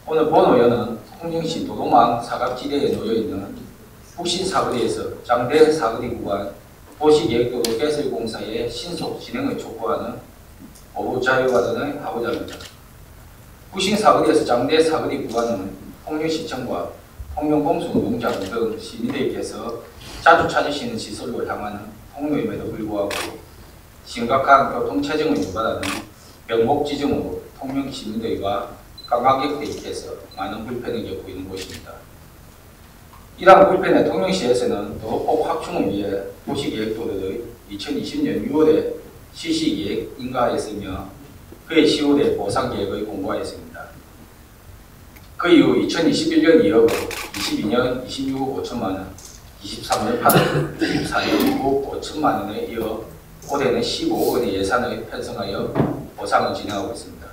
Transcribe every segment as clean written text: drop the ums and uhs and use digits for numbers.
오늘 본 의원은 통영시 도동망 사각지대에 놓여있는 북신 사거리에서 장대 사거리 구간 도시계획도로 개설공사의 신속 진행을 촉구하는 오부 자유발언을 하고자 합니다. 북신 사거리에서 장대 사거리 구간은 통영시청과 통영공수운동장 등 시민들께서 자주 찾으시는 시설로 향하는 통로임에도 불구하고 심각한 교통체증을 유발하는 병목 지점으로 통영 시민들과 관광객들께서 많은 불편을 겪고 있는 곳입니다. 이러한 불편에 통영시에서는 도로폭 확충을 위해 도시계획도를 2020년 6월에 실시계획 인가하였으며 그해 10월에 보상계획을 공고하였습니다. 그 이후 2021년 2억, 22년 26억 5천만원, 23년 8억, 24년 9억 5천만원에 이어 올해는 15억 원의 예산을 편성하여 보상을 진행하고 있습니다.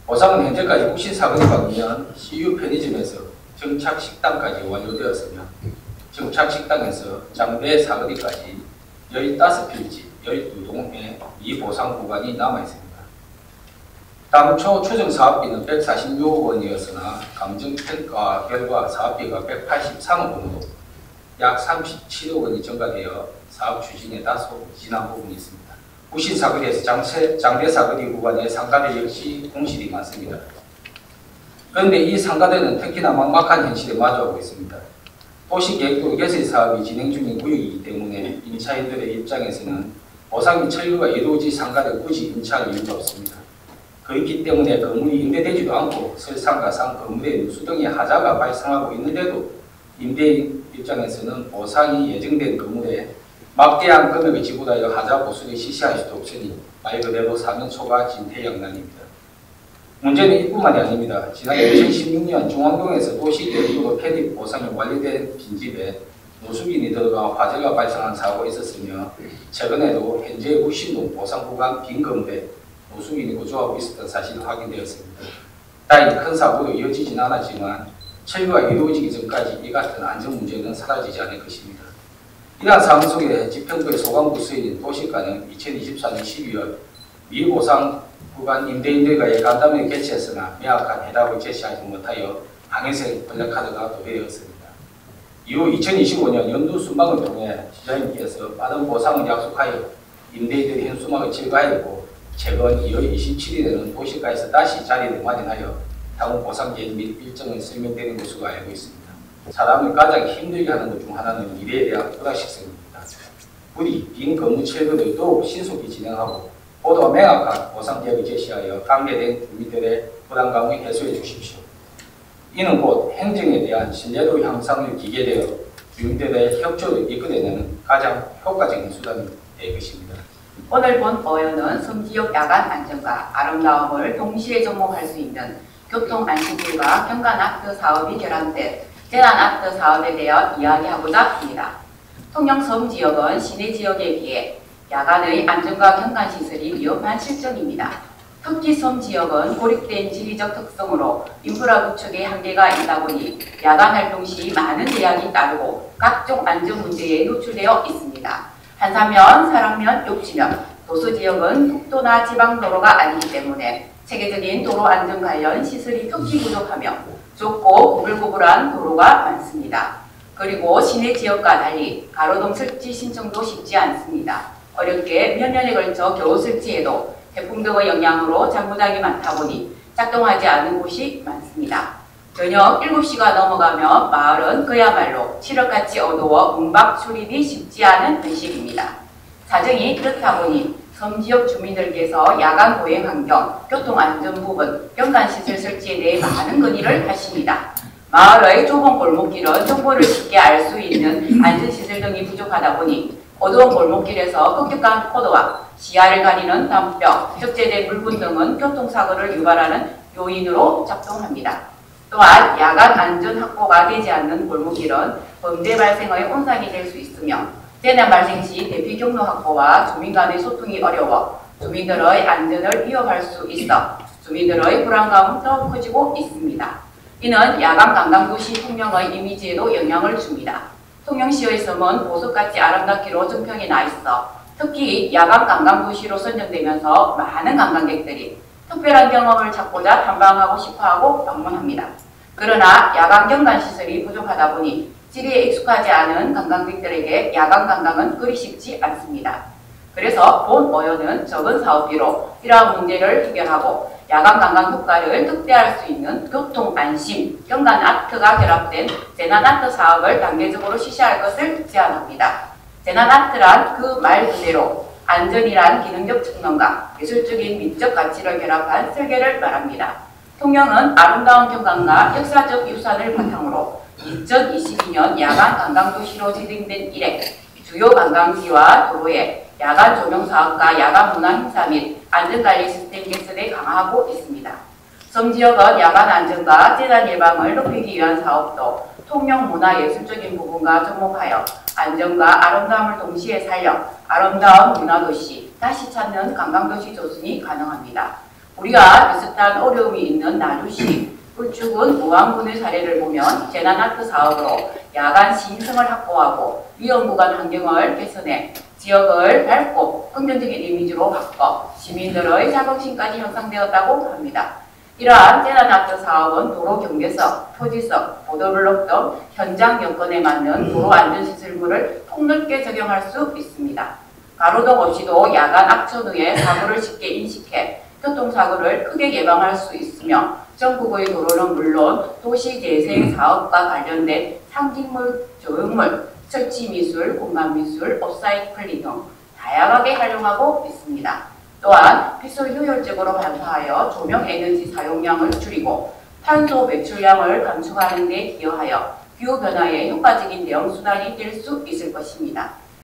보상은 현재까지 북신 사거리 방면 CU 편의점에서 정착식당까지 완료되었으며 정착식당에서 장대 사거리까지 15필지 12동의 미보상 구간이 남아있습니다. 당초 추정 사업비는 146억 원이었으나 감정평가 결과 사업비가 183억 원으로 약 37억 원이 증가되어 사업 추진에 다소 지난 부분이 있습니다. 북신 사거리에서 장대 사거리 구간의 상가들 역시 공실이 많습니다. 그런데 이 상가들은 특히나 막막한 현실에 마주하고 있습니다. 도시계획도 개설 사업이 진행 중인 구역이기 때문에 임차인들의 입장에서는 보상이 철거가 이루어질 상가를 굳이 임차할 이유가 없습니다. 그렇기 때문에 건물이 임대되지도 않고 설상가상 건물의 누수 등의 하자가 발생하고 있는데도 임대인 입장에서는 보상이 예정된 건물에 막대한 금액을 지불하여 하자 보수를 실시할 수도 없으니 말 그대로 사면 초과 진퇴양난입니다. 문제는 이뿐만이 아닙니다. 지난 2016년 중앙동에서 도시계획도로 편입 보상이 완료된 빈집에 노숙인이 들어가 화재가 발생한 사고가 있었으며 최근에도 현재 우신동 보상구간 빈 건물에 노숙인이 거주하고 있었던 사실이 확인되었습니다. 다행히 큰 사고로 이어지진 않았지만 철거가 이루어지기 전까지 이 같은 안전 문제는 사라지지 않을 것입니다. 이러한 상황 속에 지평구의 소관부서인 도시가는 2024년 12월 미보상 구간 임대인들과의 간담회를 개최했으나 명확한 해답을 제시하지 못하여 항해색 블랙카드가 도배되었습니다. 이후 2025년 연두 순방을 통해 시장님께서 빠른 보상을 약속하여 임대인들의 현수막을 철거하였고 최근 2월 27일에는 도시가에서 다시 자리를 마련하여 향후 보상 계획 및 일정을 설명되는 것으로 알고 있습니다. 사람을 가장 힘들게 하는 것 중 하나는 미래에 대한 불확실성입니다. 부디 빈 건물 철거를 더욱 신속히 진행하고 보다 명확한 보상 계획을 제시하여 관계된 주민들의 불안감을 해소해 주십시오. 이는 곧 행정에 대한 신뢰도 향상을 기계되어 주민들의 협조를 이끌어내는 가장 효과적인 수단이 될 것입니다. 오늘 본 의원은 섬지역 야간 안전과 아름다움을 동시에 접목할 수 있는 교통안심길과 경관아트 사업이 결합된 재난아트 사업에 대해 이야기하고자 합니다. 통영 섬지역은 시내 지역에 비해 야간의 안전과 경관시설이 위험한 실정입니다. 특히 섬지역은 고립된 지리적 특성으로 인프라 구축에 한계가 있다 보니 야간 활동 시 많은 제약이 따르고 각종 안전 문제에 노출되어 있습니다. 한사면, 사랑면, 욕지면, 도서지역은 국도나 지방도로가 아니기 때문에 체계적인 도로 안전 관련 시설이 특히 부족하며 좁고 구불구불한 도로가 많습니다. 그리고 시내 지역과 달리 가로등 설치 신청도 쉽지 않습니다. 어렵게 몇 년에 걸쳐 겨우 설치해도 태풍 등의 영향으로 장부장이 많다 보니 작동하지 않은 곳이 많습니다. 저녁 7시가 넘어가면 마을은 그야말로 칠흑같이 어두워 문밖 출입이 쉽지 않은 현실입니다. 사정이 그렇다 보니 섬지역 주민들께서 야간 보행 환경, 교통안전 부분, 경관시설 설치에 대해 많은 건의를 하십니다. 마을의 좁은 골목길은 정보를 쉽게 알 수 있는 안전시설 등이 부족하다 보니 어두운 골목길에서 급격한 포도와 시야를 가리는 담벼, 적재된 물분 등은 교통사고를 유발하는 요인으로 작동합니다. 또한 야간 안전 확보가 되지 않는 골목길은 범죄 발생의 온상이 될 수 있으며 재난 발생 시 대피 경로 확보와 주민 간의 소통이 어려워 주민들의 안전을 위협할 수 있어 주민들의 불안감은 더 커지고 있습니다. 이는 야간 관광도시 통영의 이미지에도 영향을 줍니다. 통영시의 섬은 보석같이 아름답기로 정평이 나 있어 특히 야간 관광도시로 선정되면서 많은 관광객들이 특별한 경험을 찾고자 탐방하고 싶어하고 방문합니다. 그러나 야간 경관 시설이 부족하다 보니 지리에 익숙하지 않은 관광객들에게 야간 관광은 그리 쉽지 않습니다. 그래서 본 어연은 적은 사업비로 이러한 문제를 해결하고 야간 관광 효과를 극대화할 수 있는 교통 안심, 경관 아트가 결합된 재난 아트 사업을 단계적으로 실시할 것을 제안합니다. 재난 아트란 그 말 그대로 안전이란 기능적 측면과 예술적인 미적 가치를 결합한 설계를 말합니다. 통영은 아름다운 경관과 역사적 유산을 바탕으로 2022년 야간 관광도시로 지정된 이래 주요 관광지와 도로에 야간 조명 사업과 야간 문화 행사 및 안전관리 시스템 개선에 강화하고 있습니다. 섬 지역은 야간 안전과 재난 예방을 높이기 위한 사업도 통영 문화예술적인 부분과 접목하여 안전과 아름다움을 동시에 살려 아름다운 문화도시, 다시 찾는 관광도시 조성이 가능합니다. 우리가 비슷한 어려움이 있는 나주시, 울주군 무안군의 사례를 보면 재난아트 사업으로 야간 시인성을 확보하고 위험구간 환경을 개선해 지역을 밝고 긍정적인 이미지로 바꿔 시민들의 자긍심까지 형성되었다고 합니다. 이러한 재난아트 사업은 도로 경계석, 표지석, 보도블록 등 현장 여건에 맞는 도로 안전시설물을 폭넓게 적용할 수 있습니다. 가로등 없이도 야간 악천 후에 사고를 쉽게 인식해 교통사고를 크게 예방할 수 있으며 전국의 도로는 물론 도시재생 사업과 관련된 상징물, 조형물, 설치미술, 공간미술, 업사이클링 등 다양하게 활용하고 있습니다. 또한 빛을 효율적으로 반사하여 조명 에너지 사용량을 줄이고 탄소 배출량을 감축하는 데 기여하여 기후변화에 효과적인 대응 수단이 될 수 있을 것입니다.